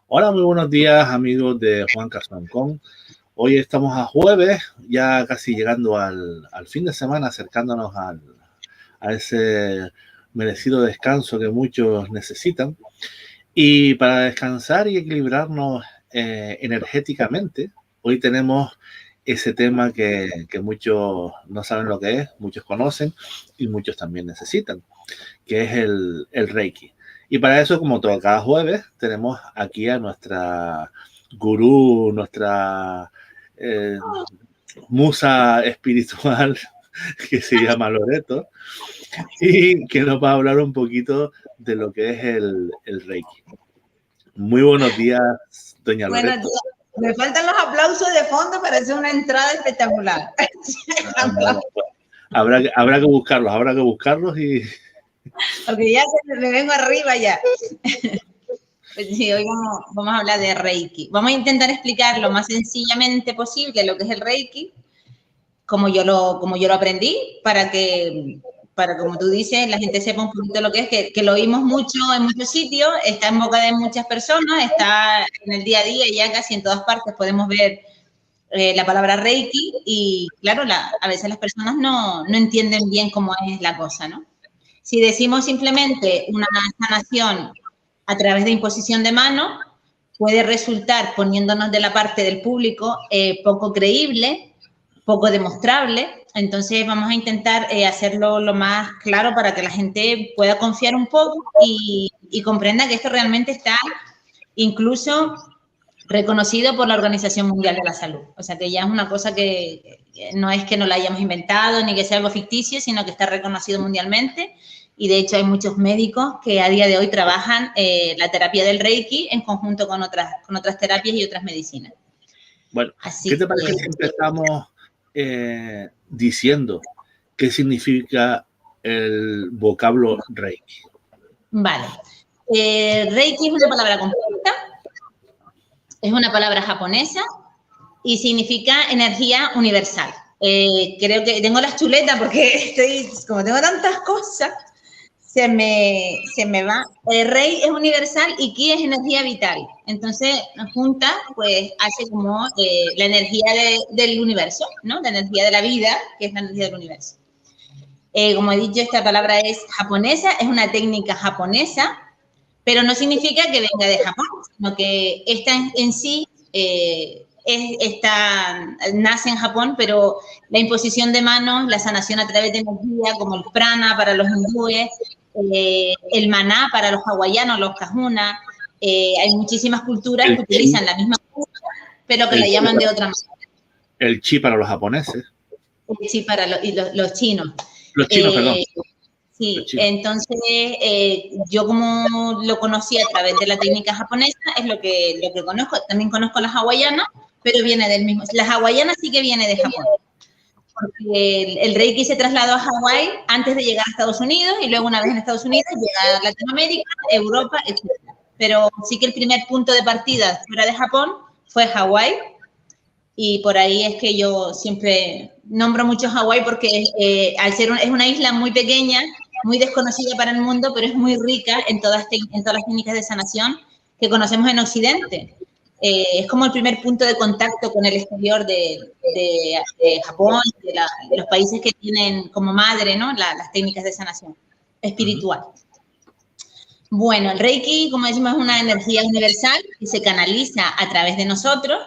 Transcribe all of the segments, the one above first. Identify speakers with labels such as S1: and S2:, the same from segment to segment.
S1: Hola, muy buenos días amigos de Juan Castancón. Hoy estamos a jueves, ya casi llegando al fin de semana, acercándonos a ese merecido descanso que muchos necesitan. Y para descansar y equilibrarnos energéticamente, hoy tenemos ese tema que muchos no saben lo que es, muchos conocen y muchos también necesitan, que es el Reiki. Y para eso, como todo, cada jueves tenemos aquí a nuestra gurú, nuestra musa espiritual, que se llama Loreto, y que nos va a hablar un poquito de lo que es el Reiki. Muy buenos días, doña Loreto.
S2: Buenos días. Me faltan los aplausos de fondo para hacer una entrada espectacular.
S1: Habrá que buscarlos y...
S2: Porque ya me vengo arriba ya. Pues sí, hoy vamos a hablar de Reiki. Vamos a intentar explicar lo más sencillamente posible lo que es el Reiki, como yo lo aprendí, para que, como tú dices, la gente sepa un poquito lo que es, que lo oímos mucho en muchos sitios, está en boca de muchas personas, está en el día a día y ya casi en todas partes podemos ver la palabra Reiki y, claro, a veces las personas no entienden bien cómo es la cosa, ¿no? Si decimos simplemente una sanación a través de imposición de mano, puede resultar, poniéndonos de la parte del público, poco creíble, poco demostrable. Entonces vamos a intentar hacerlo lo más claro para que la gente pueda confiar un poco y comprenda que esto realmente está incluso reconocido por la Organización Mundial de la Salud. O sea, que ya es una cosa que no es que no la hayamos inventado ni que sea algo ficticio, sino que está reconocido mundialmente. Y, de hecho, hay muchos médicos que a día de hoy trabajan la terapia del Reiki en conjunto con otras terapias y otras medicinas.
S1: Bueno, ¿qué te parece si empezamos diciendo qué significa el vocablo Reiki?
S2: Vale. Reiki es una palabra compuesta, es una palabra japonesa y significa energía universal. Creo que tengo las chuletas porque como tengo tantas cosas, se me va. Rei es universal y Ki es energía vital. Entonces, junta, pues, hace como la energía del universo, ¿no? La energía de la vida, que es la energía del universo. Como he dicho, esta palabra es japonesa, es una técnica japonesa, pero no significa que venga de Japón, sino que esta en sí nace en Japón, pero la imposición de manos, la sanación a través de energía, como el prana para los hindúes, el maná para los hawaianos, los kahuna, hay muchísimas culturas que utilizan la misma cosa, pero que la llaman de otra manera.
S1: El chi para los japoneses.
S2: El chi para los chinos.
S1: Los chinos, perdón.
S2: Sí, entonces yo como lo conocí a través de la técnica japonesa, es lo que conozco. También conozco las hawaianas, pero viene del mismo. Las hawaianas sí que viene de Japón. Porque el Reiki se trasladó a Hawái antes de llegar a Estados Unidos y luego una vez en Estados Unidos llega a Latinoamérica, Europa, etc. Pero sí que el primer punto de partida fuera de Japón fue Hawái. Y por ahí es que yo siempre nombro mucho Hawái porque es una isla muy pequeña, muy desconocida para el mundo, pero es muy rica en todas las técnicas de sanación que conocemos en Occidente. Es como el primer punto de contacto con el exterior de Japón, de los países que tienen como madre, ¿no? las técnicas de sanación espiritual. Bueno, el Reiki, como decimos, es una energía universal que se canaliza a través de nosotros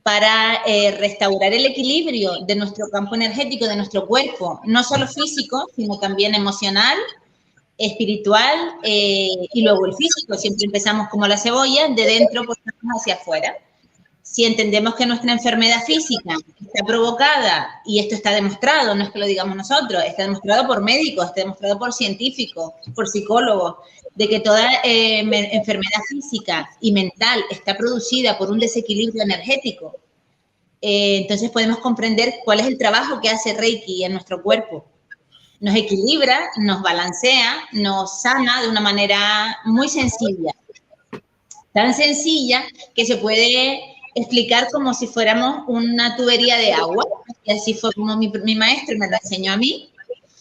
S2: para restaurar el equilibrio de nuestro campo energético, de nuestro cuerpo, no solo físico, sino también emocional, espiritual y luego el físico. Siempre empezamos como la cebolla, de dentro pues, hacia afuera. Si entendemos que nuestra enfermedad física está provocada, y esto está demostrado, no es que lo digamos nosotros, está demostrado por médicos, está demostrado por científicos, por psicólogos, de que toda enfermedad física y mental está producida por un desequilibrio energético, entonces podemos comprender cuál es el trabajo que hace Reiki en nuestro cuerpo. Nos equilibra, nos balancea, nos sana de una manera muy sencilla. Tan sencilla que se puede explicar como si fuéramos una tubería de agua. Y así fue como mi maestro me lo enseñó a mí.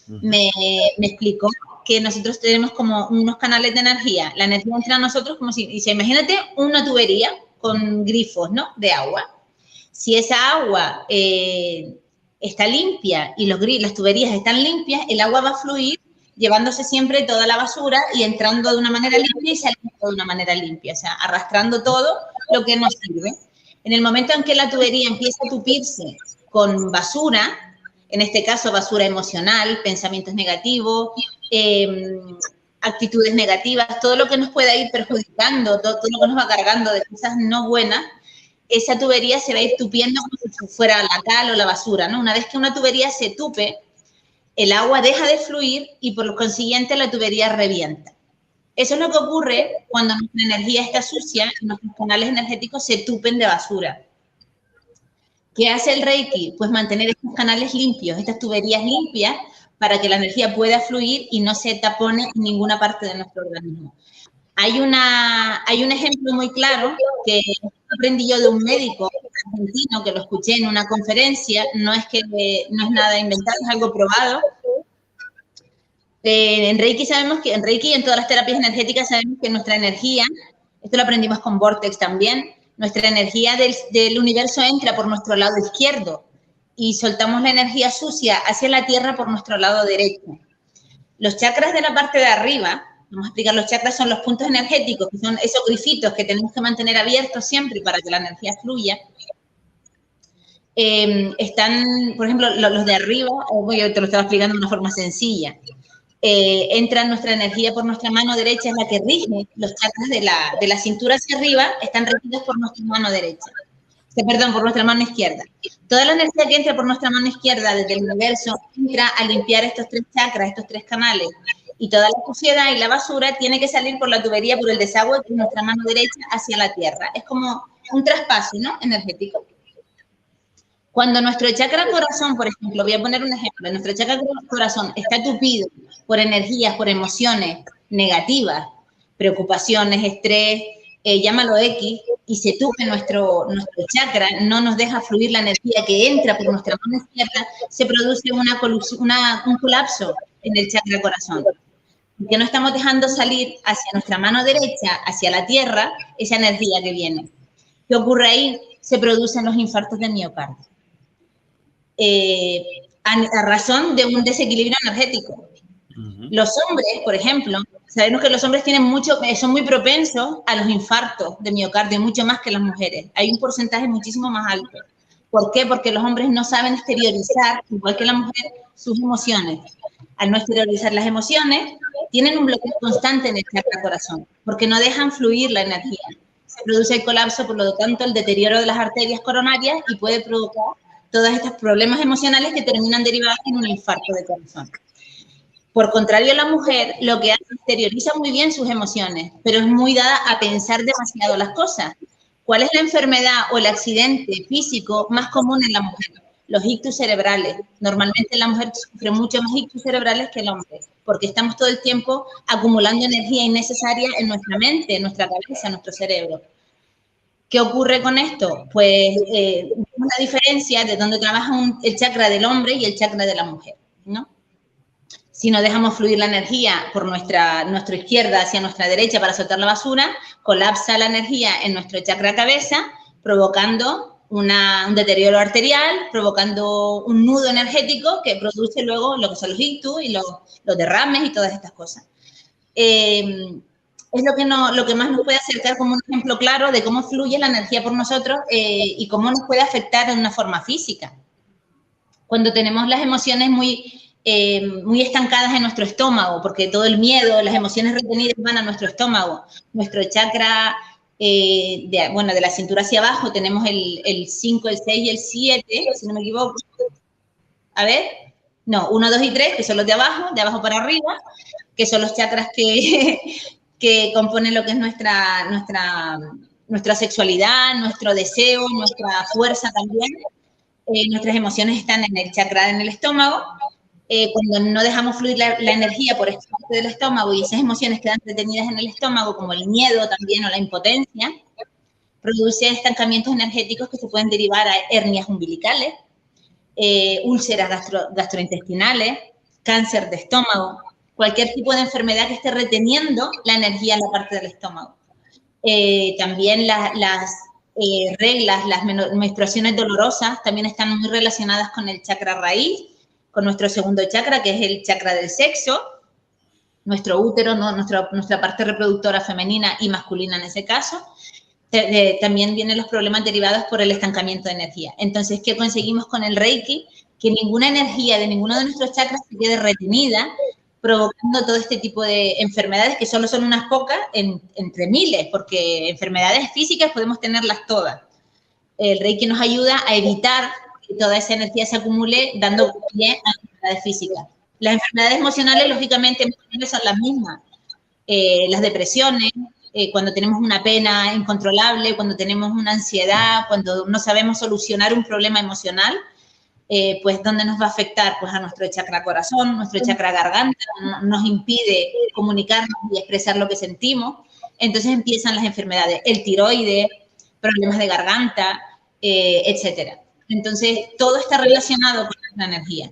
S2: Me explicó que nosotros tenemos como unos canales de energía. La energía entra a nosotros como si, imagínate una tubería con grifos, ¿no? De agua. Si esa agua está limpia y las tuberías están limpias, el agua va a fluir llevándose siempre toda la basura y entrando de una manera limpia y saliendo de una manera limpia, o sea, arrastrando todo lo que nos sirve. En el momento en que la tubería empieza a tupirse con basura, en este caso basura emocional, pensamientos negativos, actitudes negativas, todo lo que nos pueda ir perjudicando, todo lo que nos va cargando de cosas no buenas, esa tubería se va a ir tupiendo como si fuera la cal o la basura, ¿no? Una vez que una tubería se tupe, el agua deja de fluir y por lo consiguiente la tubería revienta. Eso es lo que ocurre cuando nuestra energía está sucia y nuestros canales energéticos se tupen de basura. ¿Qué hace el Reiki? Pues mantener estos canales limpios, estas tuberías limpias, para que la energía pueda fluir y no se tapone en ninguna parte de nuestro organismo. Hay un ejemplo muy claro que aprendí yo de un médico argentino que lo escuché en una conferencia, no es nada inventado, es algo probado. En Reiki y en todas las terapias energéticas sabemos que nuestra energía, esto lo aprendimos con Vortex también, nuestra energía del universo entra por nuestro lado izquierdo y soltamos la energía sucia hacia la tierra por nuestro lado derecho. Los chakras de la parte de arriba, vamos a explicar, los chakras son los puntos energéticos, que son esos grifitos que tenemos que mantener abiertos siempre para que la energía fluya. Están, por ejemplo, los de arriba, yo te lo estaba explicando de una forma sencilla. Entra nuestra energía por nuestra mano derecha, es la que rige los chakras de la cintura hacia arriba, están regidos por nuestra mano derecha. Perdón, por nuestra mano izquierda. Toda la energía que entra por nuestra mano izquierda desde el universo entra a limpiar estos tres chakras, estos tres canales. Y toda la suciedad y la basura tiene que salir por la tubería, por el desagüe de nuestra mano derecha hacia la tierra. Es como un traspaso, ¿no? Energético. Cuando nuestro chakra corazón, por ejemplo, voy a poner un ejemplo, nuestro chakra corazón está tupido por energías, por emociones negativas, preocupaciones, estrés, llámalo X, y se tupe nuestro chakra, no nos deja fluir la energía que entra por nuestra mano izquierda, se produce un colapso en el chakra corazón. Que no estamos dejando salir hacia nuestra mano derecha, hacia la tierra, esa energía que viene. ¿Qué ocurre ahí? Se producen los infartos de miocardio. A razón de un desequilibrio energético. Los hombres, por ejemplo, sabemos que los hombres son muy propensos a los infartos de miocardio, mucho más que las mujeres. Hay un porcentaje muchísimo más alto. ¿Por qué? Porque los hombres no saben exteriorizar, igual que la mujer, sus emociones. Al no exteriorizar las emociones, tienen un bloqueo constante en el chakra corazón, porque no dejan fluir la energía. Se produce el colapso, por lo tanto, el deterioro de las arterias coronarias y puede provocar todos estos problemas emocionales que terminan derivados en un infarto de corazón. Por contrario, la mujer lo que hace es exterioriza muy bien sus emociones, pero es muy dada a pensar demasiado las cosas. ¿Cuál es la enfermedad o el accidente físico más común en la mujer? Los ictus cerebrales. Normalmente la mujer sufre mucho más ictus cerebrales que el hombre, porque estamos todo el tiempo acumulando energía innecesaria en nuestra mente, en nuestra cabeza, en nuestro cerebro. ¿Qué ocurre con esto? Pues una diferencia de dónde trabaja el chakra del hombre y el chakra de la mujer, ¿no? Si no dejamos fluir la energía por nuestra izquierda hacia nuestra derecha para soltar la basura, colapsa la energía en nuestro chakra cabeza, provocando un deterioro arterial, provocando un nudo energético que produce luego lo que son los ictus y los derrames y todas estas cosas. Es lo que más nos puede acercar como un ejemplo claro de cómo fluye la energía por nosotros y cómo nos puede afectar de una forma física. Cuando tenemos las emociones muy estancadas en nuestro estómago, porque todo el miedo, las emociones retenidas van a nuestro estómago. Nuestro chakra, de la cintura hacia abajo, tenemos el 5, el 6 y el 7, si no me equivoco. A ver, no, 1, 2 y 3, que son los de abajo para arriba, que son los chakras que componen lo que es nuestra sexualidad, nuestro deseo, nuestra fuerza también. Nuestras emociones están en el chakra en el estómago. Cuando no dejamos fluir la energía por esta parte del estómago y esas emociones quedan retenidas en el estómago, como el miedo también o la impotencia, produce estancamientos energéticos que se pueden derivar a hernias umbilicales, úlceras gastrointestinales, cáncer de estómago, cualquier tipo de enfermedad que esté reteniendo la energía en la parte del estómago. También las reglas, las menstruaciones dolorosas también están muy relacionadas con el chakra raíz, con nuestro segundo chakra, que es el chakra del sexo, nuestro útero, ¿no? nuestra parte reproductora femenina y masculina en ese caso. También vienen los problemas derivados por el estancamiento de energía. Entonces, ¿qué conseguimos con el Reiki? Que ninguna energía de ninguno de nuestros chakras se quede retenida, provocando todo este tipo de enfermedades, que solo son unas pocas entre miles, porque enfermedades físicas podemos tenerlas todas. El Reiki nos ayuda a evitar que toda esa energía se acumule, dando pie a enfermedades físicas. Las enfermedades emocionales, lógicamente, son las mismas. Las depresiones, cuando tenemos una pena incontrolable, cuando tenemos una ansiedad, cuando no sabemos solucionar un problema emocional, pues ¿dónde nos va a afectar? Pues a nuestro chakra corazón, nuestro chakra garganta, nos impide comunicarnos y expresar lo que sentimos. Entonces empiezan las enfermedades, el tiroides, problemas de garganta, etcétera. Entonces, todo está relacionado con la energía.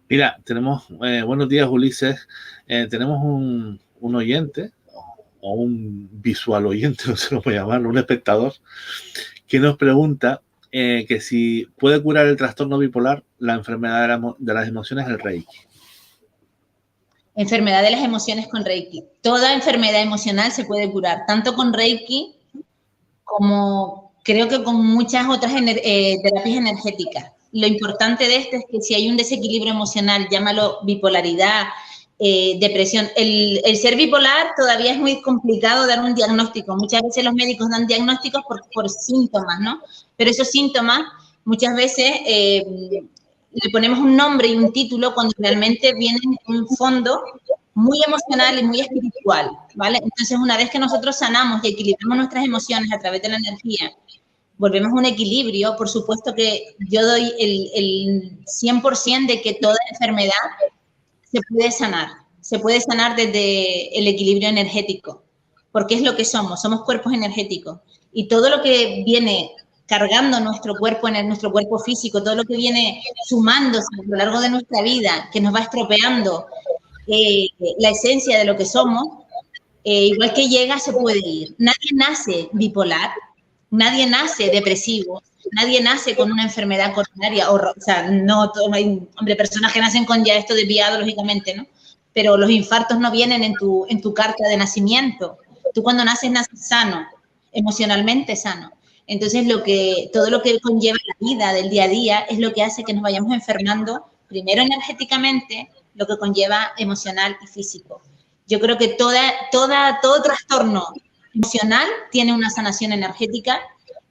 S1: Mira, tenemos, buenos días, Ulises, tenemos un oyente, o un visual oyente, no sé cómo llamarlo, un espectador, que nos pregunta que si puede curar el trastorno bipolar la enfermedad de las emociones el Reiki.
S2: Enfermedad de las emociones con Reiki. Toda enfermedad emocional se puede curar, tanto con Reiki como creo que con muchas otras terapias energéticas. Lo importante de esto es que si hay un desequilibrio emocional, llámalo bipolaridad, depresión. El ser bipolar todavía es muy complicado dar un diagnóstico. Muchas veces los médicos dan diagnósticos por síntomas, ¿no? Pero esos síntomas muchas veces le ponemos un nombre y un título cuando realmente vienen de un fondo muy emocional y muy espiritual, ¿vale? Entonces, una vez que nosotros sanamos y equilibramos nuestras emociones a través de la energía, volvemos a un equilibrio. Por supuesto que yo doy el 100% de que toda enfermedad se puede sanar desde el equilibrio energético, porque es lo que somos cuerpos energéticos, y todo lo que viene cargando nuestro cuerpo físico, todo lo que viene sumándose a lo largo de nuestra vida, que nos va estropeando la esencia de lo que somos, igual que llega, se puede ir. Nadie nace bipolar, nadie nace depresivo, nadie nace con una enfermedad coronaria, o sea, no hay personas que nacen con ya esto desviado, lógicamente, ¿no? Pero los infartos no vienen en tu carta de nacimiento. Tú cuando naces sano, emocionalmente sano. Entonces, todo lo que conlleva la vida del día a día es lo que hace que nos vayamos enfermando, primero energéticamente, lo que conlleva emocional y físico. Yo creo que todo trastorno emocional tiene una sanación energética,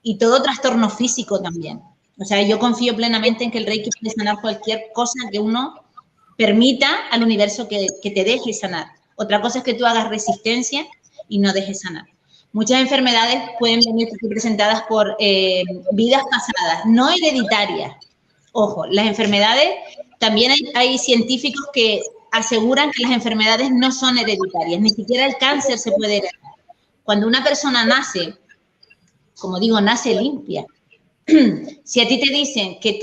S2: y todo trastorno físico también. O sea, yo confío plenamente en que el Reiki puede sanar cualquier cosa que uno permita al universo que te deje sanar. Otra cosa es que tú hagas resistencia y no dejes sanar. Muchas enfermedades pueden venir presentadas por vidas pasadas, no hereditarias. Ojo, las enfermedades, también hay científicos que aseguran que las enfermedades no son hereditarias, ni siquiera el cáncer se puede heredar. Cuando una persona nace, como digo, nace limpia. Si a ti te dicen que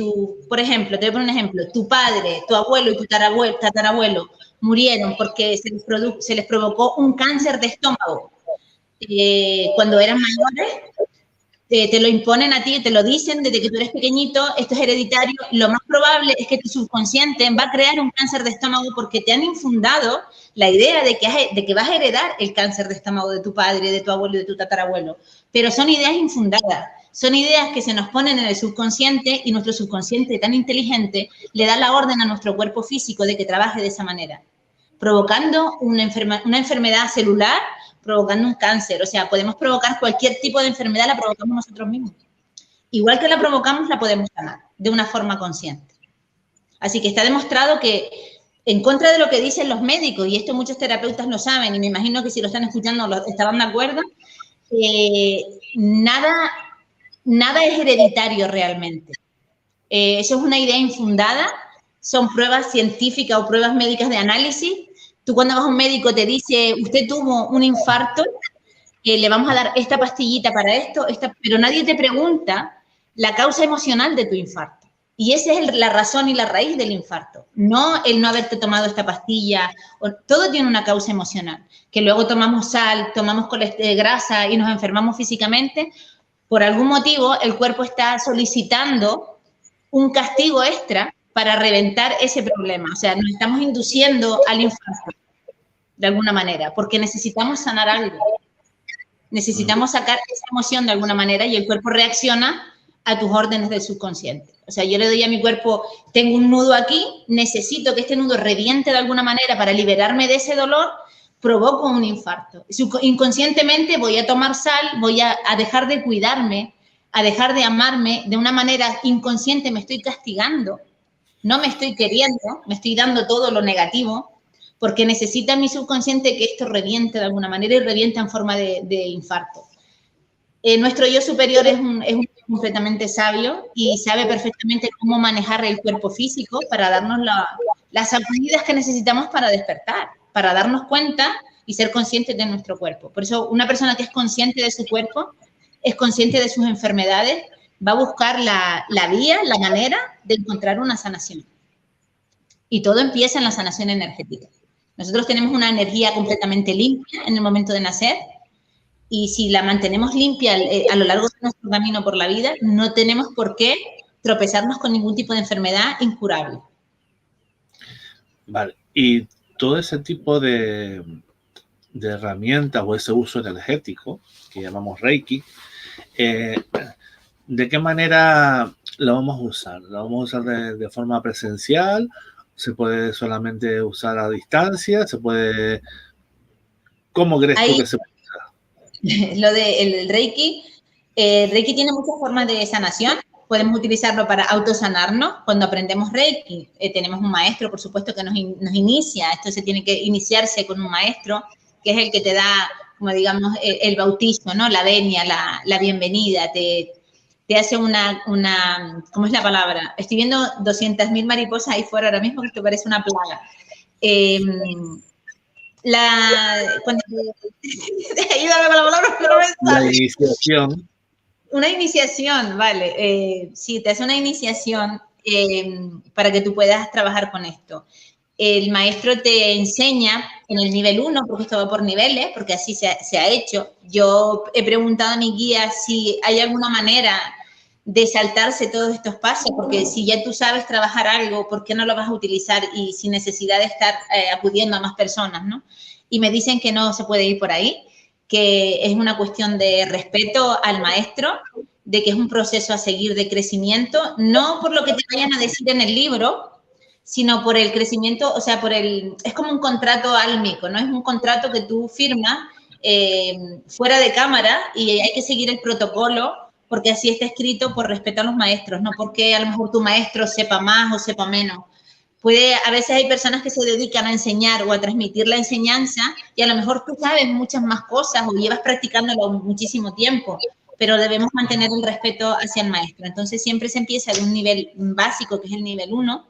S2: por ejemplo, te voy a poner un ejemplo, tu padre, tu abuelo y tu tatarabuelo murieron porque se les provocó un cáncer de estómago cuando eran mayores, te lo imponen a ti, te lo dicen desde que tú eres pequeñito, esto es hereditario, lo más probable es que tu subconsciente va a crear un cáncer de estómago porque te han infundado la idea de que vas a heredar el cáncer de estómago de tu padre, de tu abuelo y de tu tatarabuelo. Pero son ideas infundadas, son ideas que se nos ponen en el subconsciente, y nuestro subconsciente tan inteligente le da la orden a nuestro cuerpo físico de que trabaje de esa manera, provocando una enfermedad celular, provocando un cáncer. O sea, podemos provocar cualquier tipo de enfermedad, la provocamos nosotros mismos. Igual que la provocamos, la podemos sanar de una forma consciente. Así que está demostrado que, en contra de lo que dicen los médicos, y esto muchos terapeutas lo saben, y me imagino que si lo están escuchando estarán de acuerdo, nada es hereditario realmente. Eso es una idea infundada, son pruebas científicas o pruebas médicas de análisis. Tú cuando vas a un médico te dice, usted tuvo un infarto, le vamos a dar esta pastillita para esto, pero nadie te pregunta la causa emocional de tu infarto. Y esa es la razón y la raíz del infarto, no el no haberte tomado esta pastilla. Todo tiene una causa emocional, que luego tomamos sal, tomamos grasa y nos enfermamos físicamente. Por algún motivo, el cuerpo está solicitando un castigo extra para reventar ese problema. O sea, nos estamos induciendo al infarto, de alguna manera, porque necesitamos sanar algo. Necesitamos sacar esa emoción de alguna manera y el cuerpo reacciona a tus órdenes del subconsciente. O sea, yo le doy a mi cuerpo, tengo un nudo aquí, necesito que este nudo reviente de alguna manera para liberarme de ese dolor, provoco un infarto. Inconscientemente voy a tomar sal, voy a dejar de cuidarme, a dejar de amarme, de una manera inconsciente me estoy castigando, no me estoy queriendo, me estoy dando todo lo negativo, porque necesita mi subconsciente que esto reviente de alguna manera y revienta en forma de infarto. Nuestro yo superior es un completamente sabio y sabe perfectamente cómo manejar el cuerpo físico para darnos las sacudidas que necesitamos para despertar, para darnos cuenta y ser conscientes de nuestro cuerpo. Por eso, una persona que es consciente de su cuerpo, es consciente de sus enfermedades, va a buscar la vía, la manera de encontrar una sanación. Y todo empieza en la sanación energética. Nosotros tenemos una energía completamente limpia en el momento de nacer y si la mantenemos limpia a lo largo de nuestro camino por la vida, no tenemos por qué tropezarnos con ningún tipo de enfermedad incurable.
S1: Vale, y todo ese tipo de herramientas o ese uso energético que llamamos Reiki, ¿de qué manera lo vamos a usar? ¿Lo vamos a usar de forma presencial? ¿Se puede solamente usar a distancia? ¿Se puede...? ¿Cómo crees tú que se puede usar?
S2: Lo del Reiki, Reiki tiene muchas formas de sanación. Podemos utilizarlo para autosanarnos. Cuando aprendemos Reiki, tenemos un maestro, por supuesto, que nos inicia. Esto se tiene que iniciarse con un maestro, que es el que te da, como digamos, el bautizo, ¿no? La venia, la bienvenida, te hace una, ¿cómo es la palabra? Estoy viendo 200.000 mariposas ahí fuera ahora mismo, que esto parece una plaga. Ayúdame con la palabra, pero no me sale.
S1: La iniciación.
S2: Una iniciación, vale. Sí, te hace una iniciación para que tú puedas trabajar con esto. El maestro te enseña en el nivel 1, porque esto va por niveles, porque así se ha hecho. Yo he preguntado a mi guía si hay alguna manera de saltarse todos estos pasos, porque si ya tú sabes trabajar algo, ¿por qué no lo vas a utilizar y sin necesidad de estar acudiendo a más personas, ¿no? Y me dicen que no se puede ir por ahí, que es una cuestión de respeto al maestro, de que es un proceso a seguir de crecimiento, no por lo que te vayan a decir en el libro, sino por el crecimiento, o sea, es como un contrato álmico, ¿no? Es un contrato que tú firmas fuera de cámara y hay que seguir el protocolo porque así está escrito por respeto a los maestros, no porque a lo mejor tu maestro sepa más o sepa menos. A veces hay personas que se dedican a enseñar o a transmitir la enseñanza y a lo mejor tú sabes muchas más cosas o llevas practicándolo muchísimo tiempo, pero debemos mantener el respeto hacia el maestro. Entonces siempre se empieza de un nivel básico, que es el nivel 1,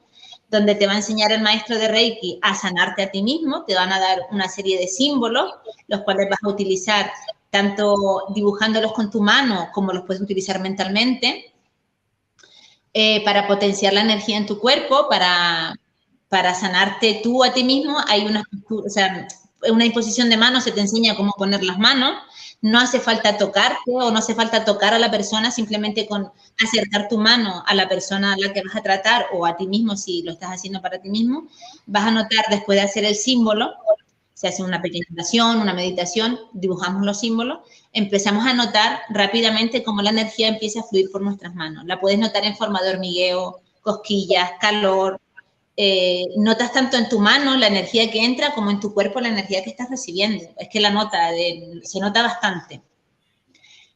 S2: donde te va a enseñar el maestro de Reiki a sanarte a ti mismo, te van a dar una serie de símbolos, los cuales vas a utilizar tanto dibujándolos con tu mano como los puedes utilizar mentalmente, para potenciar la energía en tu cuerpo, para sanarte tú a ti mismo. Hay una imposición de manos, se te enseña cómo poner las manos, no hace falta tocarte o no hace falta tocar a la persona, simplemente con acercar tu mano a la persona a la que vas a tratar o a ti mismo, si lo estás haciendo para ti mismo, vas a notar después de hacer el símbolo, se hace una pequeña oración, una meditación, dibujamos los símbolos, empezamos a notar rápidamente cómo la energía empieza a fluir por nuestras manos. La puedes notar en forma de hormigueo, cosquillas, calor. Notas tanto en tu mano la energía que entra como en tu cuerpo la energía que estás recibiendo. Es que se nota bastante.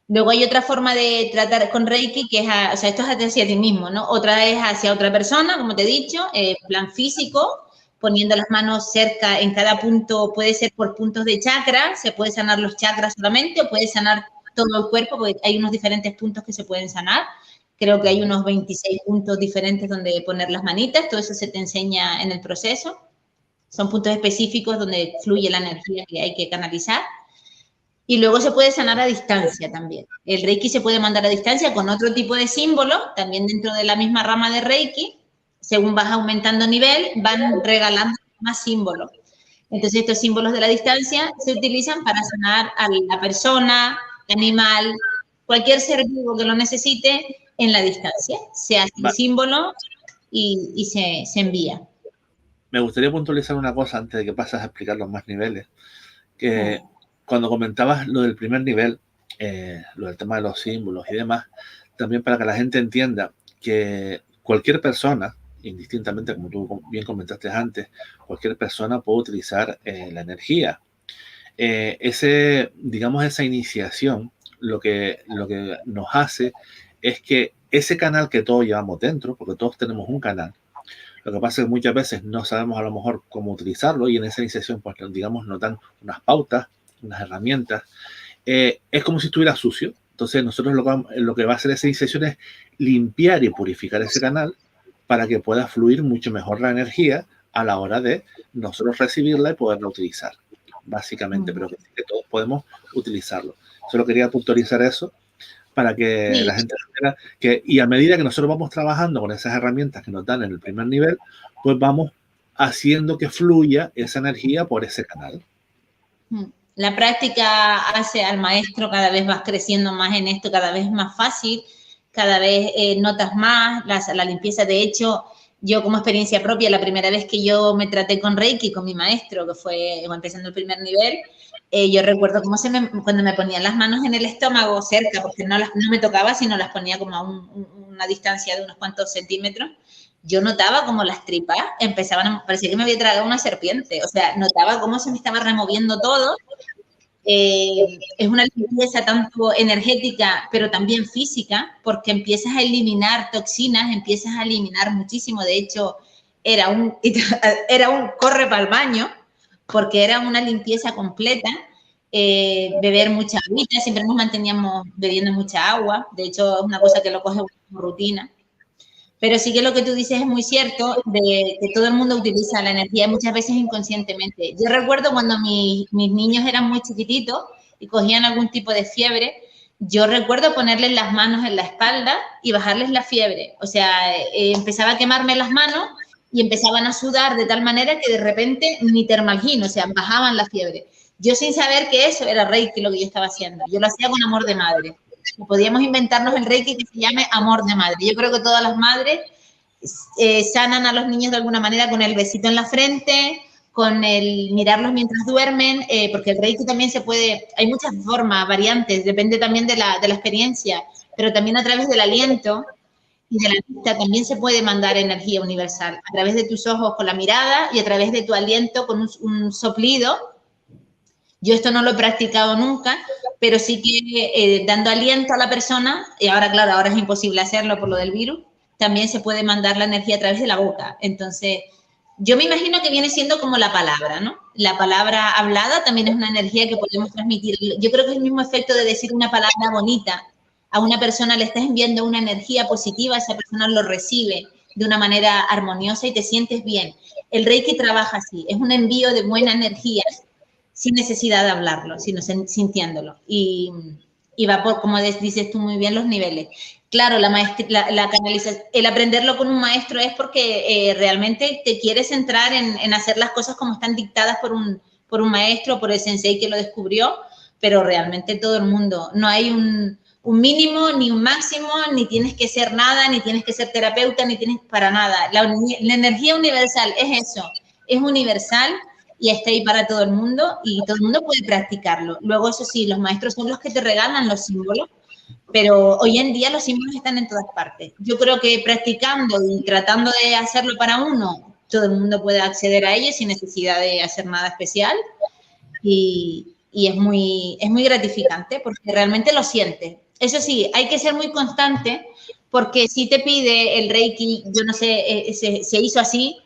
S2: Luego hay otra forma de tratar con Reiki, que es, esto es hacia ti mismo, ¿no? Otra es hacia otra persona, como te he dicho, plan físico, poniendo las manos cerca en cada punto, puede ser por puntos de chakra, se puede sanar los chakras solamente o puede sanar todo el cuerpo, porque hay unos diferentes puntos que se pueden sanar. Creo que hay unos 26 puntos diferentes donde poner las manitas, todo eso se te enseña en el proceso. Son puntos específicos donde fluye la energía que hay que canalizar. Y luego se puede sanar a distancia también. El Reiki se puede mandar a distancia con otro tipo de símbolos, también dentro de la misma rama de Reiki. Según vas aumentando nivel, van regalando más símbolos. Entonces, estos símbolos de la distancia se utilizan para sanar a la persona, animal, cualquier ser vivo que lo necesite en la distancia. Se hace el símbolo y se envía.
S1: Me gustaría puntualizar una cosa antes de que pases a explicar los más niveles. Que cuando comentabas lo del primer nivel, lo del tema de los símbolos y demás, también para que la gente entienda que cualquier persona, indistintamente, como tú bien comentaste antes, cualquier persona puede utilizar la energía. Digamos, esa iniciación, lo que nos hace es que ese canal que todos llevamos dentro, porque todos tenemos un canal, lo que pasa es que muchas veces no sabemos a lo mejor cómo utilizarlo y en esa iniciación, pues, digamos, nos dan unas pautas, unas herramientas. Es como si estuviera sucio. Entonces nosotros lo que va a hacer esa iniciación es limpiar y purificar ese canal para que pueda fluir mucho mejor la energía a la hora de nosotros recibirla y poderla utilizar, básicamente, pero que todos podemos utilizarlo. Solo quería puntualizar eso para que la gente vea que, y a medida que nosotros vamos trabajando con esas herramientas que nos dan en el primer nivel, pues vamos haciendo que fluya esa energía por ese canal.
S2: La práctica hace al maestro, cada vez vas creciendo más en esto, cada vez más fácil, cada vez notas más la limpieza. De hecho, yo como experiencia propia, la primera vez que yo me traté con Reiki, con mi maestro, que fue empezando el primer nivel, yo recuerdo cómo cuando me ponían las manos en el estómago cerca, porque no me tocaba, sino las ponía como a una distancia de unos cuantos centímetros, yo notaba como las tripas parecía que me había tragado una serpiente, o sea, notaba cómo se me estaba removiendo todo. Es una limpieza tanto energética, pero también física, porque empiezas a eliminar toxinas, empiezas a eliminar muchísimo. De hecho, era un corre para el baño, porque era una limpieza completa. Beber mucha agüita, siempre nos manteníamos bebiendo mucha agua. De hecho, es una cosa que lo coge como rutina. Pero sí que lo que tú dices es muy cierto, de que todo el mundo utiliza la energía muchas veces inconscientemente. Yo recuerdo cuando mis niños eran muy chiquititos y cogían algún tipo de fiebre, yo recuerdo ponerles las manos en la espalda y bajarles la fiebre. O sea, empezaba a quemarme las manos y empezaban a sudar de tal manera que de repente ni termalgin, o sea, bajaban la fiebre. Yo sin saber que eso era Reiki lo que yo estaba haciendo. Yo lo hacía con amor de madre. Podríamos inventarnos el Reiki que se llame amor de madre. Yo creo que todas las madres sanan a los niños de alguna manera con el besito en la frente, con el mirarlos mientras duermen, porque el Reiki también se puede, hay muchas formas, variantes, depende también de la experiencia, pero también a través del aliento y de la vista también se puede mandar energía universal, a través de tus ojos con la mirada y a través de tu aliento con un soplido. Yo esto no lo he practicado nunca, pero sí que dando aliento a la persona, y ahora, claro, ahora es imposible hacerlo por lo del virus, también se puede mandar la energía a través de la boca. Entonces, yo me imagino que viene siendo como la palabra, ¿no? La palabra hablada también es una energía que podemos transmitir. Yo creo que es el mismo efecto de decir una palabra bonita. A una persona le estás enviando una energía positiva, esa persona lo recibe de una manera armoniosa y te sientes bien. El Reiki trabaja así, es un envío de buena energía sin necesidad de hablarlo, sino sintiéndolo. Y va por, como dices tú muy bien, los niveles. Claro, la canalización, el aprenderlo con un maestro es porque realmente te quieres centrar en hacer las cosas como están dictadas por un maestro, por el sensei que lo descubrió, pero realmente todo el mundo, no hay un mínimo ni un máximo, ni tienes que ser nada, ni tienes que ser terapeuta, ni tienes para nada. La energía universal es eso, es universal y está ahí para todo el mundo y todo el mundo puede practicarlo. Luego, eso sí, los maestros son los que te regalan los símbolos, pero hoy en día los símbolos están en todas partes. Yo creo que practicando y tratando de hacerlo para uno, todo el mundo puede acceder a ello sin necesidad de hacer nada especial y es muy gratificante porque realmente lo sientes. Eso sí, hay que ser muy constante porque si te pide el Reiki, yo no sé, se hizo así,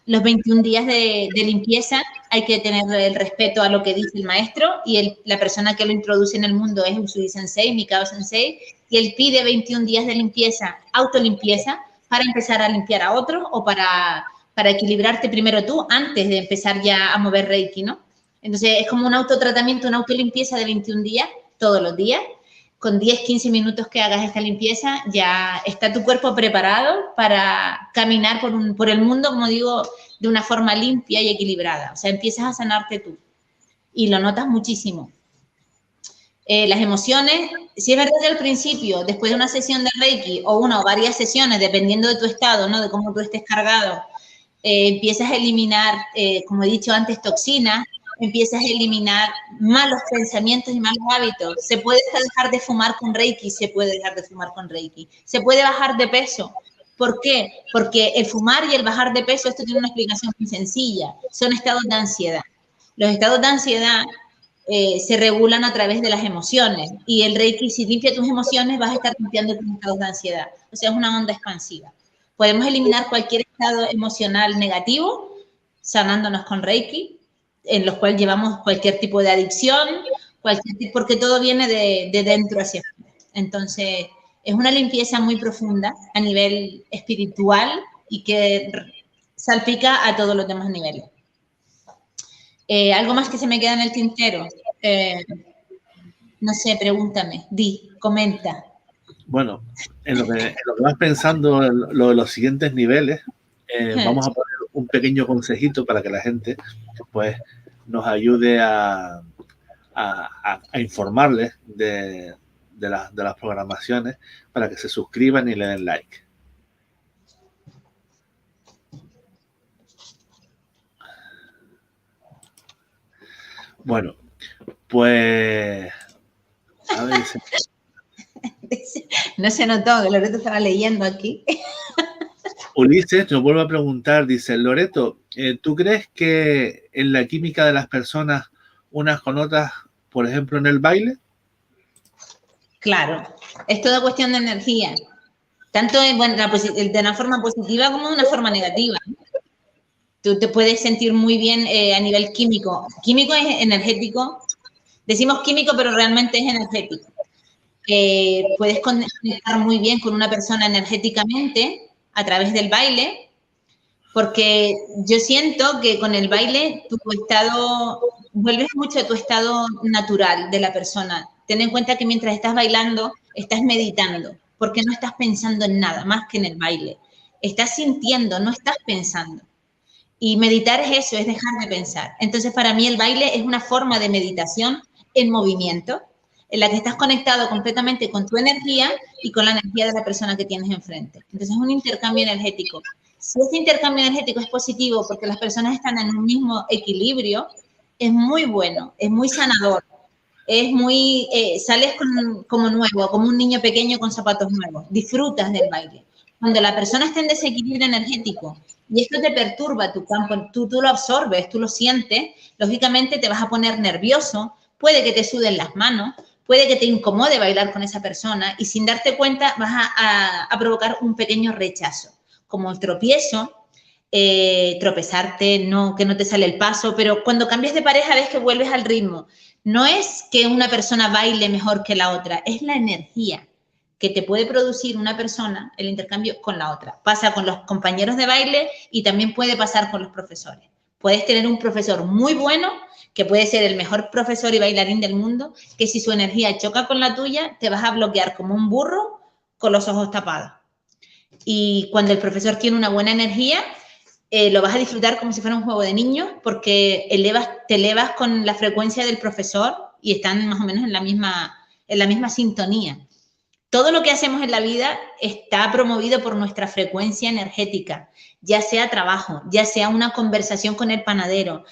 S2: los 21 días de limpieza, hay que tener el respeto a lo que dice el maestro y la persona que lo introduce en el mundo es Usui Sensei, Mikao Sensei, y él pide 21 días de limpieza, autolimpieza, para empezar a limpiar a otros o para equilibrarte primero tú antes de empezar ya a mover Reiki, ¿no? Entonces, es como un autotratamiento, una autolimpieza de 21 días, todos los días. Con 10, 15 minutos que hagas esta limpieza, ya está tu cuerpo preparado para caminar por el mundo, como digo, de una forma limpia y equilibrada. O sea, empiezas a sanarte tú y lo notas muchísimo. Las emociones, si es verdad que al principio, después de una sesión de Reiki o una o varias sesiones, dependiendo de tu estado, ¿no? De cómo tú estés cargado, empiezas a eliminar, como he dicho antes, toxinas, empiezas a eliminar malos pensamientos y malos hábitos. Se puede dejar de fumar con Reiki, se puede dejar de fumar con Reiki. Se puede bajar de peso. ¿Por qué? Porque el fumar y el bajar de peso, esto tiene una explicación muy sencilla, son estados de ansiedad. Los estados de ansiedad se regulan a través de las emociones y el Reiki, si limpia tus emociones, vas a estar limpiando tus estados de ansiedad. O sea, es una onda expansiva. Podemos eliminar cualquier estado emocional negativo sanándonos con Reiki, en los cuales llevamos cualquier tipo de adicción, porque todo viene de dentro hacia afuera. Entonces, es una limpieza muy profunda a nivel espiritual y que salpica a todos los demás niveles. ¿Algo más que se me queda en el tintero? No sé, pregúntame, comenta.
S1: Bueno, en lo que vas pensando, lo de los siguientes niveles, vamos a poner un pequeño consejito para que la gente pues nos ayude a informarles de las programaciones para que se suscriban y le den like. Bueno, pues a ver,
S2: no se notó que Loreto estaba leyendo aquí.
S1: Ulises nos vuelve a preguntar, dice, Loreto, ¿tú crees que en la química de las personas unas con otras, por ejemplo, en el baile?
S2: Claro, es toda cuestión de energía, tanto de una forma positiva como de una forma negativa. Tú te puedes sentir muy bien a nivel químico. Químico es energético. Decimos químico, pero realmente es energético. Puedes conectar muy bien con una persona energéticamente a través del baile, porque yo siento que con el baile vuelves mucho a tu estado natural de la persona. Ten en cuenta que mientras estás bailando, estás meditando, porque no estás pensando en nada más que en el baile. Estás sintiendo, no estás pensando. Y meditar es eso, es dejar de pensar. Entonces, para mí el baile es una forma de meditación en movimiento, en la que estás conectado completamente con tu energía y con la energía de la persona que tienes enfrente. Entonces, es un intercambio energético. Si ese intercambio energético es positivo porque las personas están en un mismo equilibrio, es muy bueno, es muy sanador. Es muy, sales como nuevo, como un niño pequeño con zapatos nuevos. Disfrutas del baile. Cuando la persona está en desequilibrio energético y esto te perturba tu campo, tú lo absorbes, tú lo sientes, lógicamente te vas a poner nervioso, puede que te suden las manos, puede que te incomode bailar con esa persona y sin darte cuenta vas a provocar un pequeño rechazo, como el tropiezo, tropezarte, que no te sale el paso, pero cuando cambias de pareja ves que vuelves al ritmo. No es que una persona baile mejor que la otra, es la energía que te puede producir una persona, el intercambio con la otra. Pasa con los compañeros de baile y también puede pasar con los profesores. Puedes tener un profesor muy bueno, que puede ser el mejor profesor y bailarín del mundo, que si su energía choca con la tuya, te vas a bloquear como un burro con los ojos tapados. Y cuando el profesor tiene una buena energía, lo vas a disfrutar como si fuera un juego de niños, porque te elevas con la frecuencia del profesor y están más o menos en la misma sintonía. Todo lo que hacemos en la vida está promovido por nuestra frecuencia energética, ya sea trabajo, ya sea una conversación con el panadero.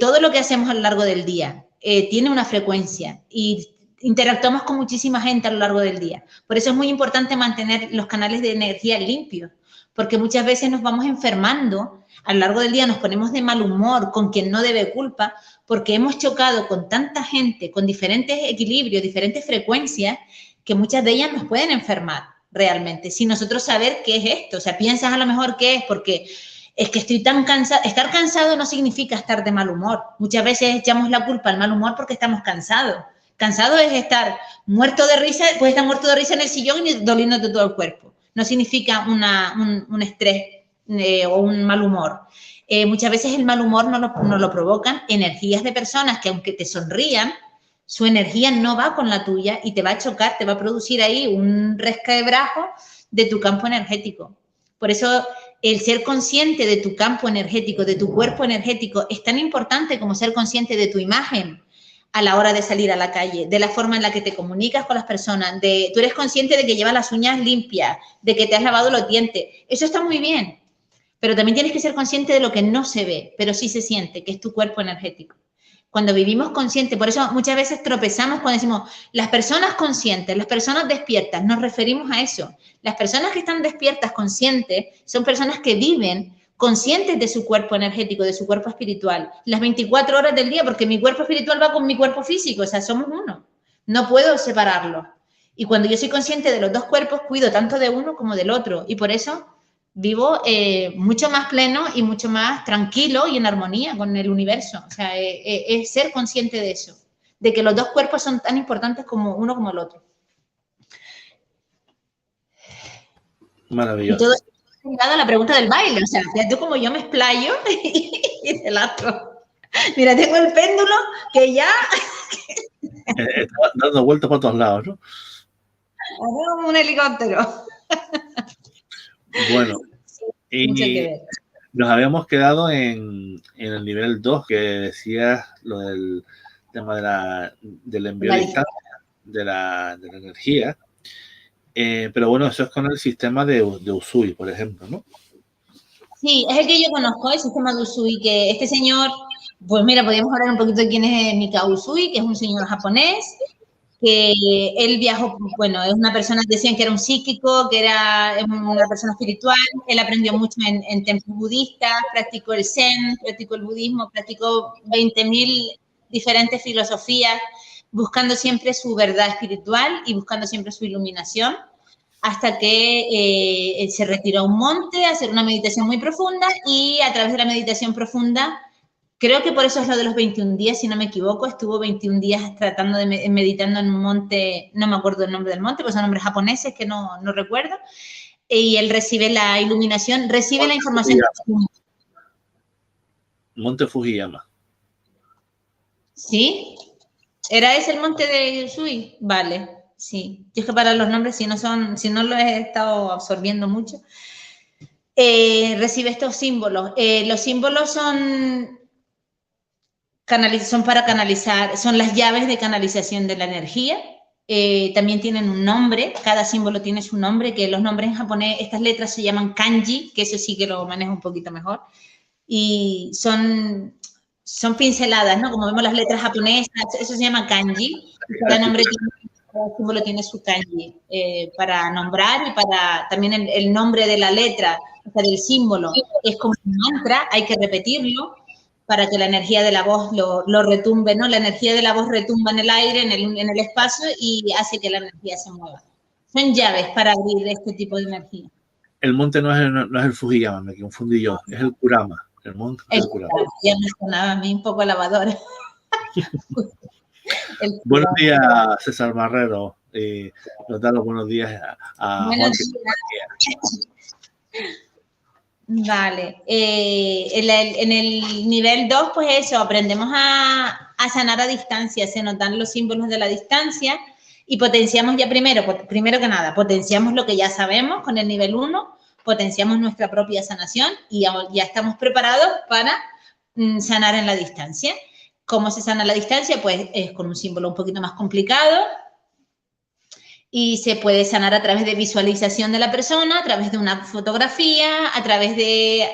S2: Todo lo que hacemos a lo largo del día tiene una frecuencia y interactuamos con muchísima gente a lo largo del día. Por eso es muy importante mantener los canales de energía limpios, porque muchas veces nos vamos enfermando, a lo largo del día nos ponemos de mal humor con quien no debe culpa, porque hemos chocado con tanta gente, con diferentes equilibrios, diferentes frecuencias, que muchas de ellas nos pueden enfermar realmente, sin nosotros saber qué es esto. O sea, piensas a lo mejor qué es, porque es que estoy tan cansado. Estar cansado no significa estar de mal humor. Muchas veces echamos la culpa al mal humor porque estamos cansados. Cansado es estar muerto de risa, puedes estar muerto de risa en el sillón y doliéndote todo el cuerpo. No significa un estrés o un mal humor. Muchas veces el mal humor no lo provocan energías de personas que aunque te sonrían, su energía no va con la tuya y te va a chocar, te va a producir ahí un resquebrajo de tu campo energético. Por eso el ser consciente de tu campo energético, de tu cuerpo energético, es tan importante como ser consciente de tu imagen a la hora de salir a la calle, de la forma en la que te comunicas con las personas, tú eres consciente de que llevas las uñas limpias, de que te has lavado los dientes. Eso está muy bien, pero también tienes que ser consciente de lo que no se ve, pero sí se siente, que es tu cuerpo energético. Cuando vivimos conscientes, por eso muchas veces tropezamos cuando decimos las personas conscientes, las personas despiertas, nos referimos a eso. Las personas que están despiertas, conscientes, son personas que viven conscientes de su cuerpo energético, de su cuerpo espiritual, las 24 horas del día, porque mi cuerpo espiritual va con mi cuerpo físico, o sea, somos uno. No puedo separarlo. Y cuando yo soy consciente de los dos cuerpos, cuido tanto de uno como del otro. Y por eso vivo mucho más pleno y mucho más tranquilo y en armonía con el universo. O sea, es ser consciente de eso, de que los dos cuerpos son tan importantes como uno como el otro.
S1: Maravilloso.
S2: Y todo esto ligado a la pregunta del baile. O sea, tú como yo me explayo y te latro. Mira, tengo el péndulo que ya...
S1: Está dando vueltas por todos lados, ¿no?
S2: Como un helicóptero.
S1: Bueno, y nos habíamos quedado en el nivel 2, que decías lo del tema del envío a distancia de la energía. Pero bueno, eso es con el sistema de Usui, por ejemplo, ¿no?
S2: Sí, es el que yo conozco, el sistema de Usui, que este señor, pues mira, podríamos hablar un poquito de quién es Mikao Usui, que es un señor japonés, que él viajó, bueno, es una persona, decían que era un psíquico, que era una persona espiritual, él aprendió mucho en templos budistas, practicó el zen, practicó el budismo, practicó 20.000 diferentes filosofías, buscando siempre su verdad espiritual y buscando siempre su iluminación, hasta que se retiró a un monte a hacer una meditación muy profunda y a través de la meditación profunda, creo que por eso es lo de los 21 días, si no me equivoco, estuvo 21 días tratando de meditando en un monte, no me acuerdo el nombre del monte, pues son nombres japoneses que no recuerdo, y él recibe la iluminación, recibe la información.
S1: Monte Fujiyama.
S2: ¿Sí? ¿Era ese el monte de Usui? Vale. Sí, yo es que para los nombres, si no lo he estado absorbiendo mucho, recibe estos símbolos. Los símbolos son para canalizar, son las llaves de canalización de la energía. También tienen un nombre, cada símbolo tiene su nombre, que los nombres en japonés, estas letras se llaman kanji, que eso sí que lo manejo un poquito mejor, y son pinceladas, ¿no? Como vemos las letras japonesas, eso se llama kanji, cada símbolo tiene su kanji para nombrar y para también el nombre de la letra, o sea, del símbolo, es como un mantra, hay que repetirlo para que la energía de la voz lo retumbe, ¿no? La energía de la voz retumba en el aire, en el espacio y hace que la energía se mueva. Son llaves para abrir este tipo de energía.
S1: El monte no es el Fujiyama, me confundí yo, es el Kurama. El monte es el Kurama.
S2: Ya me sonaba a mí un poco lavadora.
S1: Buenos días, César Marrero. Nos da los buenos días a Juan.
S2: Vale. En el nivel 2, pues eso, aprendemos a sanar a distancia, se nos dan los símbolos de la distancia y potenciamos ya primero que nada, potenciamos lo que ya sabemos con el nivel 1, potenciamos nuestra propia sanación y ya estamos preparados para sanar en la distancia. ¿Cómo se sana a la distancia? Pues es con un símbolo un poquito más complicado y se puede sanar a través de visualización de la persona, a través de una fotografía, a través de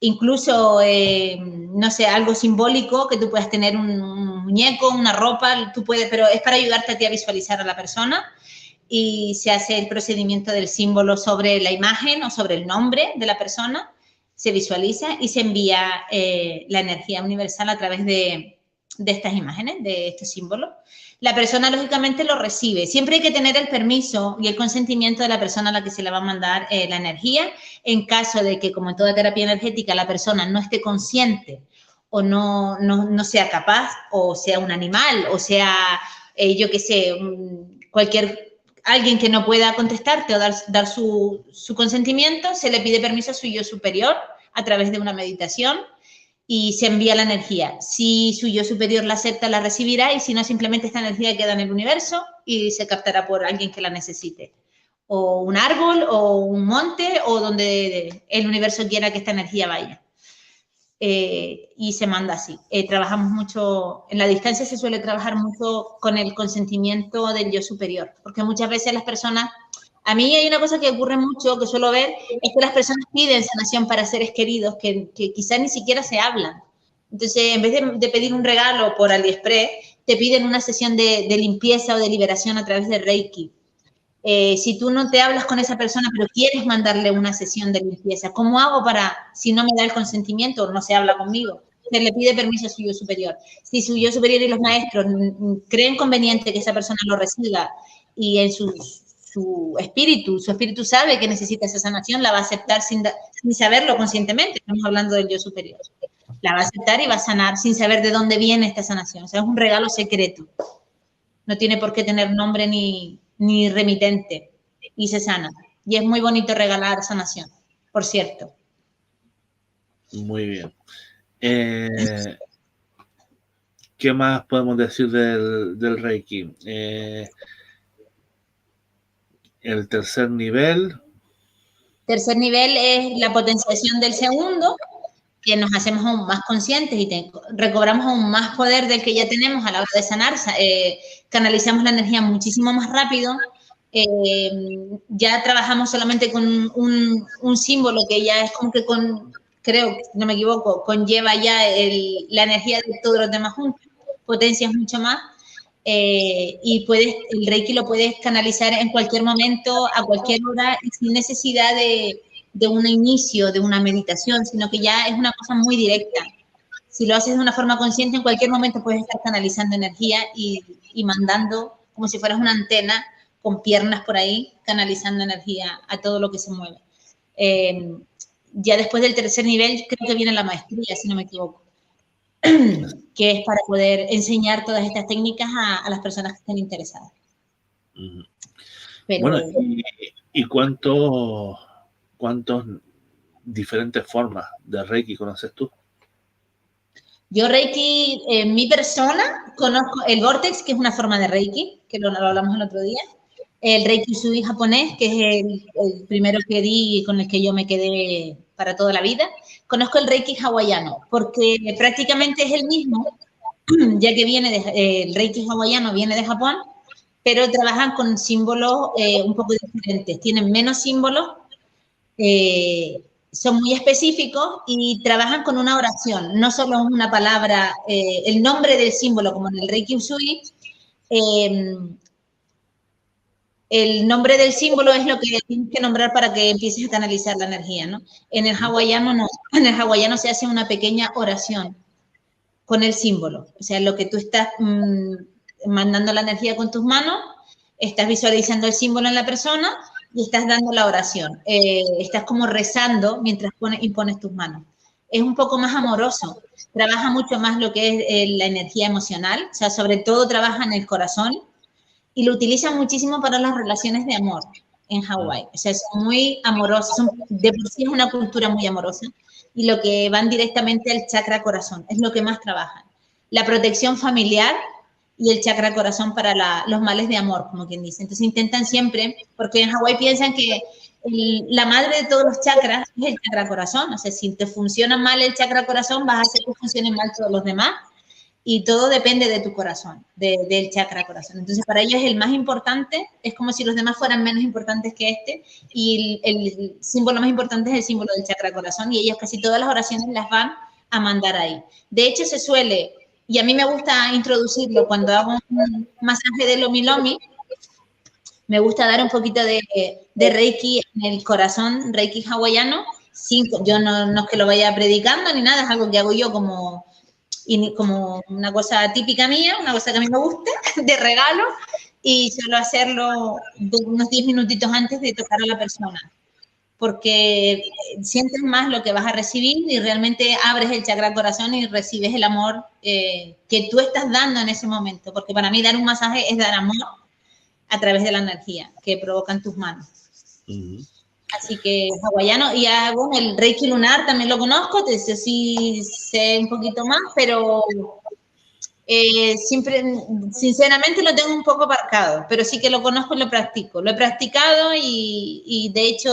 S2: incluso, no sé, algo simbólico, que tú puedas tener un muñeco, una ropa, pero es para ayudarte a ti a visualizar a la persona y se hace el procedimiento del símbolo sobre la imagen o sobre el nombre de la persona, se visualiza y se envía la energía universal a través de estas imágenes, de estos símbolos. La persona, lógicamente, lo recibe. Siempre hay que tener el permiso y el consentimiento de la persona a la que se le va a mandar la energía. En caso de que, como en toda terapia energética, la persona no esté consciente o no sea capaz, o sea un animal, o sea, yo qué sé, alguien que no pueda contestarte o dar su consentimiento, se le pide permiso a su yo superior a través de una meditación y se envía la energía. Si su yo superior la acepta, la recibirá, y si no, simplemente esta energía queda en el universo y se captará por alguien que la necesite. O un árbol, o un monte, o donde el universo quiera que esta energía vaya. Y se manda así. Trabajamos mucho, en la distancia se suele trabajar mucho con el consentimiento del yo superior, porque muchas veces las personas, a mí hay una cosa que ocurre mucho, que suelo ver, es que las personas piden sanación para seres queridos que quizás ni siquiera se hablan. Entonces, en vez de pedir un regalo por AliExpress, te piden una sesión de limpieza o de liberación a través de Reiki. Si tú no te hablas con esa persona, pero quieres mandarle una sesión de limpieza, ¿cómo hago para, si no me da el consentimiento o no se habla conmigo? Se le pide permiso a su yo superior. Si su yo superior y los maestros creen conveniente que esa persona lo reciba y en su espíritu sabe que necesita esa sanación, la va a aceptar sin saberlo conscientemente. Estamos hablando del yo superior. La va a aceptar y va a sanar sin saber de dónde viene esta sanación. O sea, es un regalo secreto. No tiene por qué tener nombre ni remitente, y se sana. Y es muy bonito regalar sanación, por cierto.
S1: Muy bien. ¿Qué más podemos decir del Reiki? El tercer nivel.
S2: Tercer nivel es la potenciación del segundo, que nos hacemos aún más conscientes y recobramos aún más poder del que ya tenemos a la hora de sanar. Canalizamos la energía muchísimo más rápido. Ya trabajamos solamente con un símbolo que ya es como que creo, no me equivoco, conlleva ya la energía de todos los demás juntos, potencias mucho más. Y el Reiki lo puedes canalizar en cualquier momento, a cualquier hora, y sin necesidad de un inicio, de una meditación, sino que ya es una cosa muy directa. Si lo haces de una forma consciente, en cualquier momento puedes estar canalizando energía y mandando, como si fueras una antena con piernas por ahí, canalizando energía a todo lo que se mueve. Ya después del tercer nivel, creo que viene la maestría, si no me equivoco, que es para poder enseñar todas estas técnicas a las personas que estén interesadas.
S1: Pero, bueno, ¿y cuántos diferentes formas de Reiki conoces tú?
S2: Yo Reiki, en mi persona, conozco el Vortex, que es una forma de Reiki, que lo hablamos el otro día. El Reiki Usui japonés, que es el primero que di y con el que yo me quedé para toda la vida. Conozco el Reiki hawaiano, porque prácticamente es el mismo, ya que el Reiki hawaiano viene de Japón, pero trabajan con símbolos un poco diferentes. Tienen menos símbolos, son muy específicos y trabajan con una oración, no solo una palabra, el nombre del símbolo, como en el Reiki Usui, el nombre del símbolo es lo que tienes que nombrar para que empieces a canalizar la energía, ¿no? En el hawaiano no, en el hawaiano se hace una pequeña oración con el símbolo, o sea, lo que tú estás mandando la energía con tus manos, estás visualizando el símbolo en la persona y estás dando la oración. Estás como rezando mientras impones tus manos. Es un poco más amoroso, trabaja mucho más lo que es la energía emocional, o sea, sobre todo trabaja en el corazón y lo utilizan muchísimo para las relaciones de amor en Hawái. O sea, son muy amorosos, de por sí es una cultura muy amorosa y lo que van directamente al chakra corazón, es lo que más trabajan. La protección familiar y el chakra corazón para los males de amor, como quien dice. Entonces intentan siempre, porque en Hawái piensan que la madre de todos los chakras es el chakra corazón. O sea, si te funciona mal el chakra corazón, vas a hacer que funcionen mal todos los demás. Y todo depende de tu corazón, del chakra corazón. Entonces, para ellos el más importante, es como si los demás fueran menos importantes que este, y el símbolo más importante es el símbolo del chakra corazón, y ellos casi todas las oraciones las van a mandar ahí. De hecho, se suele, y a mí me gusta introducirlo cuando hago un masaje de Lomi Lomi, me gusta dar un poquito de Reiki en el corazón, Reiki hawaiano. Yo no es que lo vaya predicando ni nada, es algo que hago yo como una cosa típica mía, una cosa que a mí me gusta, de regalo, y suelo hacerlo unos 10 minutitos antes de tocar a la persona, porque sientes más lo que vas a recibir y realmente abres el chakra corazón y recibes el amor que tú estás dando en ese momento, porque para mí dar un masaje es dar amor a través de la energía que provocan tus manos. Así que hawaiano, y bueno, el Reiki lunar también lo conozco, sí sé un poquito más, pero siempre, sinceramente lo tengo un poco aparcado, pero sí que lo conozco y lo practico. Lo he practicado y de hecho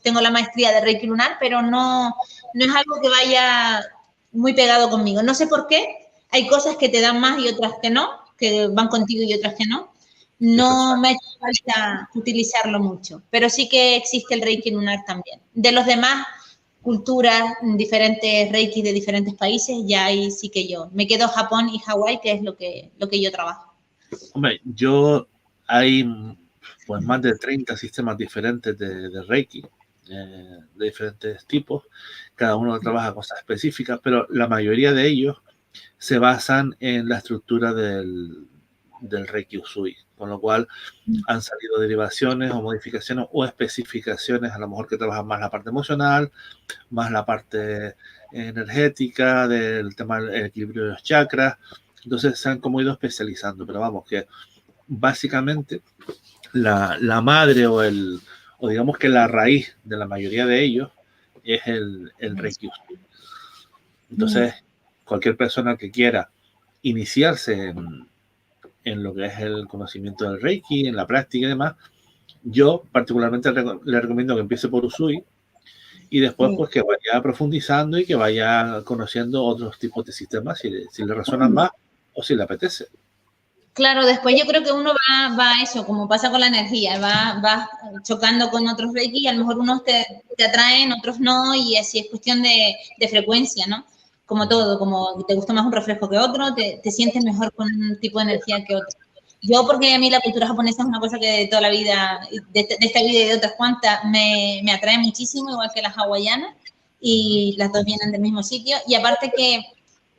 S2: tengo la maestría de Reiki lunar, pero no es algo que vaya muy pegado conmigo. No sé por qué, hay cosas que te dan más y otras que no, que van contigo y otras que no. No me ha hecho falta utilizarlo mucho, pero sí que existe el Reiki lunar también. De los demás culturas, diferentes Reiki de diferentes países, ya ahí sí que yo me quedo Japón y Hawái, que es lo que yo trabajo.
S1: Hombre, hay pues más de 30 sistemas diferentes de Reiki, de diferentes tipos. Cada uno trabaja cosas específicas, pero la mayoría de ellos se basan en la estructura del Reiki Usui, con lo cual han salido derivaciones o modificaciones o especificaciones, a lo mejor que trabajan más la parte emocional, más la parte energética, del tema del equilibrio de los chakras. Entonces se han como ido especializando, pero vamos, que básicamente la madre o digamos que la raíz de la mayoría de ellos es el Reiki Usui. Entonces, cualquier persona que quiera iniciarse en lo que es el conocimiento del Reiki, en la práctica y demás, yo particularmente le recomiendo que empiece por Usui y después pues que vaya profundizando y que vaya conociendo otros tipos de sistemas si le resuenan más o si le apetece.
S2: Claro, después yo creo que uno va a eso, como pasa con la energía, va chocando con otros Reiki y a lo mejor unos te atraen, otros no, y así es cuestión de frecuencia, ¿no? Como todo, como te gusta más un refresco que otro, te sientes mejor con un tipo de energía que otro. Yo, porque a mí la cultura japonesa es una cosa que de toda la vida, de esta vida y de otras cuantas, me atrae muchísimo, igual que las hawaianas, y las dos vienen del mismo sitio, y aparte que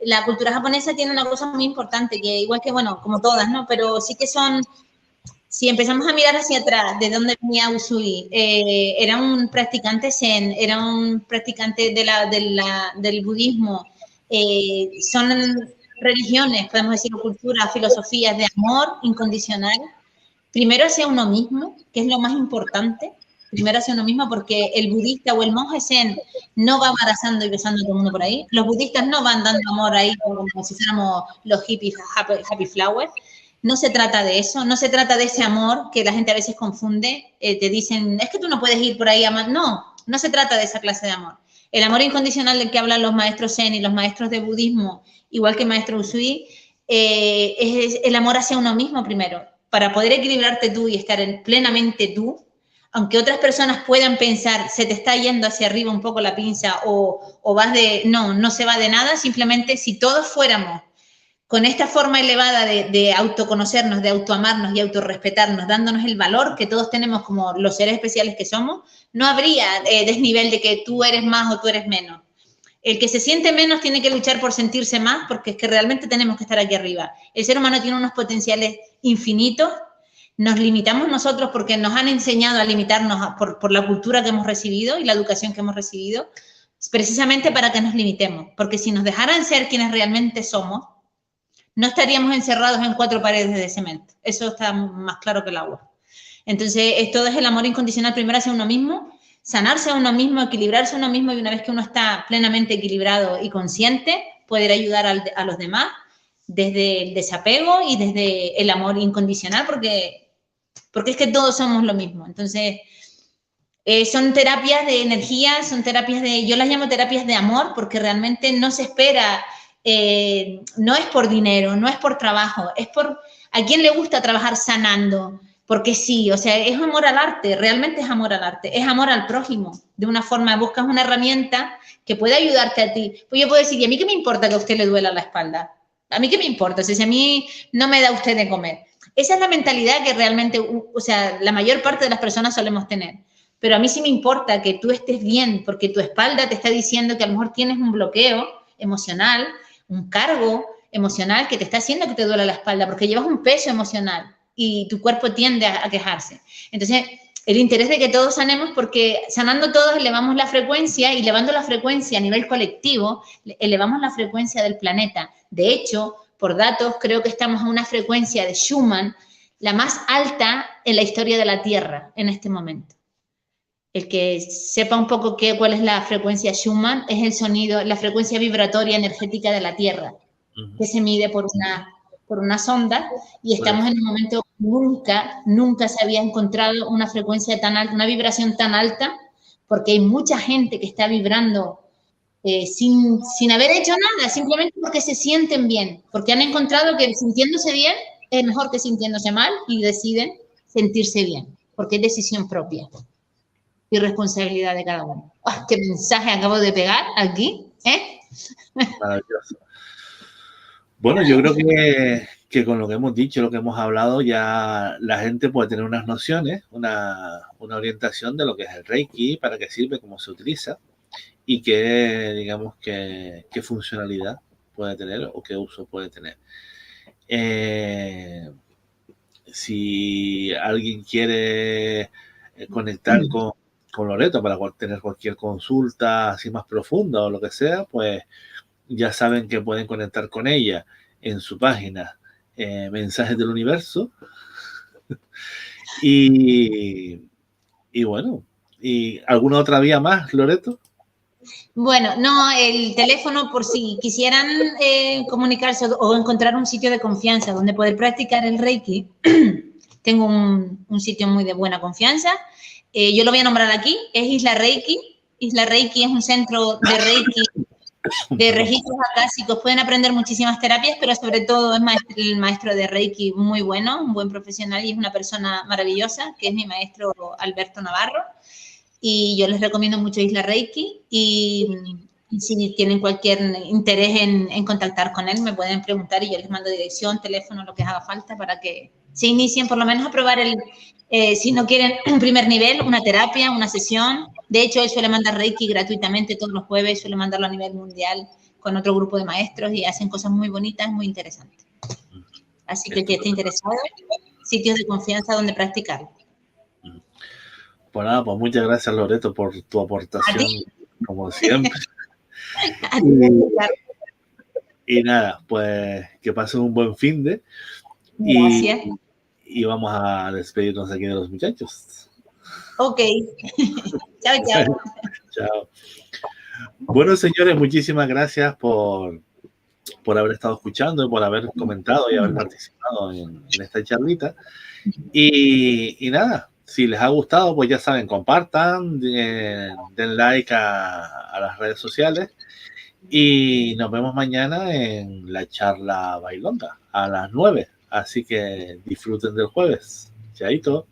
S2: la cultura japonesa tiene una cosa muy importante, que igual que, bueno, como todas, ¿no? Pero sí que son, si empezamos a mirar hacia atrás, de dónde venía Usui, era un practicante zen, era un practicante del budismo, son religiones, podemos decir, culturas, filosofías de amor incondicional, primero hacia uno mismo, que es lo más importante, primero hacia uno mismo, porque el budista o el monje zen no va abrazando y besando a todo el mundo por ahí. Los budistas no van dando amor ahí como si fuéramos los hippies, happy flowers. No se trata de eso, no se trata de ese amor que la gente a veces confunde. Te dicen, es que tú no puedes ir por ahí a amar. No, no se trata de esa clase de amor. El amor incondicional del que hablan los maestros zen y los maestros de budismo, igual que el maestro Usui, es el amor hacia uno mismo primero. Para poder equilibrarte tú y estar plenamente tú, aunque otras personas puedan pensar, se te está yendo hacia arriba un poco la pinza o vas de, no se va de nada, simplemente si todos fuéramos con esta forma elevada de autoconocernos, de autoamarnos y autorrespetarnos, dándonos el valor que todos tenemos como los seres especiales que somos, no habría desnivel de que tú eres más o tú eres menos. El que se siente menos tiene que luchar por sentirse más, porque es que realmente tenemos que estar aquí arriba. El ser humano tiene unos potenciales infinitos, nos limitamos nosotros porque nos han enseñado a limitarnos por la cultura que hemos recibido y la educación que hemos recibido, precisamente para que nos limitemos, porque si nos dejaran ser quienes realmente somos, no estaríamos encerrados en 4 paredes de cemento. Eso está más claro que el agua. Entonces, todo es el amor incondicional primero hacia uno mismo, sanarse a uno mismo, equilibrarse a uno mismo, y una vez que uno está plenamente equilibrado y consciente, poder ayudar a los demás desde el desapego y desde el amor incondicional, porque es que todos somos lo mismo. Entonces, son terapias de energía, son terapias yo las llamo terapias de amor, porque realmente no se espera, no es por dinero, no es por trabajo, es por a quién le gusta trabajar sanando, porque sí, o sea, es amor al arte, realmente es amor al arte, es amor al prójimo, de una forma, buscas una herramienta que puede ayudarte a ti. Pues yo puedo decir, ¿y a mí qué me importa que a usted le duela la espalda? ¿A mí qué me importa? O sea, si a mí no me da usted de comer. Esa es la mentalidad que realmente, o sea, la mayor parte de las personas solemos tener. Pero a mí sí me importa que tú estés bien, porque tu espalda te está diciendo que a lo mejor tienes un bloqueo emocional, un cargo emocional que te está haciendo que te duela la espalda, porque llevas un peso emocional y tu cuerpo tiende a quejarse. Entonces, el interés de que todos sanemos, porque sanando todos elevamos la frecuencia, y elevando la frecuencia a nivel colectivo, elevamos la frecuencia del planeta. De hecho, por datos, creo que estamos a una frecuencia de Schumann, la más alta en la historia de la Tierra en este momento. El que sepa un poco cuál es la frecuencia Schumann, es el sonido, la frecuencia vibratoria energética de la Tierra, que se mide por una sonda, y estamos en un momento nunca se había encontrado una frecuencia tan alta, una vibración tan alta, porque hay mucha gente que está vibrando sin haber hecho nada, simplemente porque se sienten bien, porque han encontrado que sintiéndose bien es mejor que sintiéndose mal, y deciden sentirse bien, porque es decisión propia y responsabilidad de cada uno. ¡Oh, qué mensaje acabo de pegar aquí!
S1: Maravilloso. Bueno, yo creo que con lo que hemos dicho, lo que hemos hablado, ya la gente puede tener unas nociones, una orientación de lo que es el Reiki, para qué sirve, cómo se utiliza y digamos, qué funcionalidad puede tener o qué uso puede tener. Si alguien quiere conectar con Loreto para tener cualquier consulta así más profunda o lo que sea, pues ya saben que pueden conectar con ella en su página Mensajes del Universo. Y bueno, ¿y alguna otra vía más, Loreto?
S2: Bueno, no, el teléfono, por si quisieran comunicarse o encontrar un sitio de confianza donde poder practicar el Reiki. Tengo un sitio muy de buena confianza. Yo lo voy a nombrar aquí, es Isla Reiki. Isla Reiki es un centro de Reiki de registros acásicos. Pueden aprender muchísimas terapias, pero sobre todo es el maestro de Reiki muy bueno, un buen profesional, y es una persona maravillosa, que es mi maestro Alberto Navarro. Y yo les recomiendo mucho Isla Reiki, y si tienen cualquier interés en contactar con él, me pueden preguntar y yo les mando dirección, teléfono, lo que haga falta para que se inicien por lo menos a probar si no quieren un primer nivel, una terapia, una sesión. De hecho, él suele mandar Reiki gratuitamente todos los jueves, suele mandarlo a nivel mundial con otro grupo de maestros, y hacen cosas muy bonitas, muy interesantes. Así que esté interesado, sitios de confianza donde practicarlo.
S1: Pues nada, pues muchas gracias, Loreto, por tu aportación, como siempre. Y nada, pues que pasen un buen finde.
S2: Gracias.
S1: Y vamos a despedirnos aquí de los muchachos.
S2: Ok. Chao, chao.
S1: Chao. Bueno, señores, muchísimas gracias por haber estado escuchando y por haber comentado y haber participado en esta charlita. Y nada, si les ha gustado, pues ya saben, compartan, den like a las redes sociales, y nos vemos mañana en la charla bailonga a las 9. Así que disfruten del jueves. Chaito.